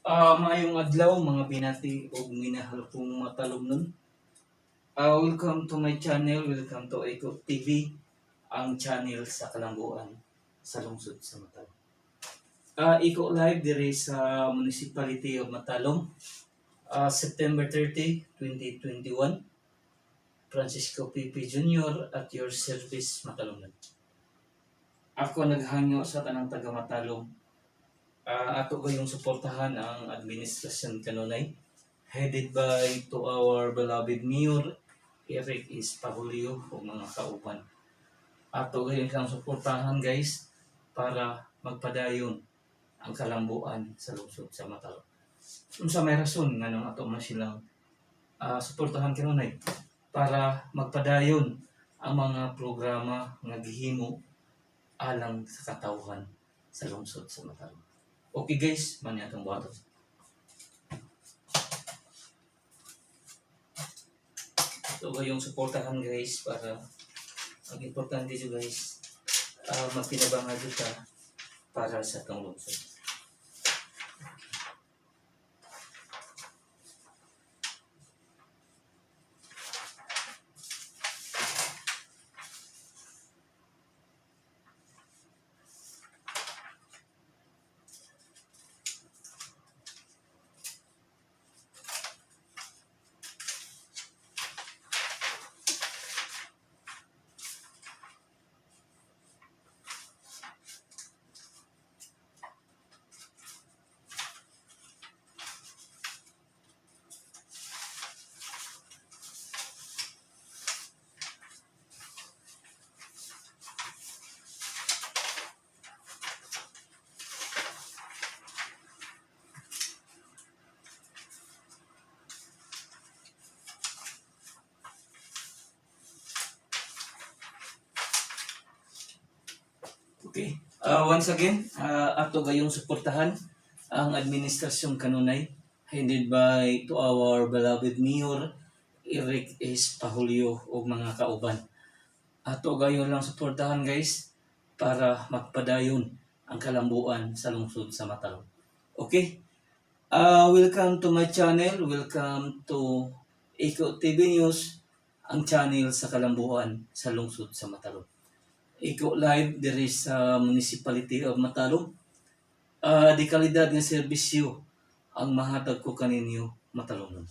Maayong adlaw mga binati o minahal kong matalumnon. Welcome to my channel, welcome to Eco TV, ang channel sa Kalambuan sa lungsod sa Matalom. Eco Live diri sa Municipality of Matalom, September 30, 2021. Francisco Pipi Jr. at your service Matalom. Ako naghangyo sa tanang taga Matalom. Ato kayong suportahan ang administrasyon kanunay, headed by to our beloved Mayor Eric Espahulio o mga kauban. Ato kayong kang suportahan guys para magpadayon ang kalambuan sa lungsod sa Matalom. Sa may rason nga nung ato man silang suportahan kanunay para magpadayon ang mga programa nga gihimo alang sa katawhan sa lungsod sa Matalom. Okay guys, mani atong buhaton. Ito ba yung suportahan guys para ang importante dito guys, magpinabangan kita para sa itong lungsod. Okay. Once again, ato gayong suportahan ang administrasyon kanunay, headed by to our beloved Mayor Eric Espahulio o mga kauban. Ato gayon lang suportahan guys para magpadayon ang kalambuan sa lungsod sa Matalom. Okay? Welcome to my channel, welcome to Eco TV News, ang channel sa kalambuan sa lungsod sa Matalom. Eco Live diri sa Municipality of Matalom. Di kalidad nga serbisyo ang mahatag ko kaninyo Matalom.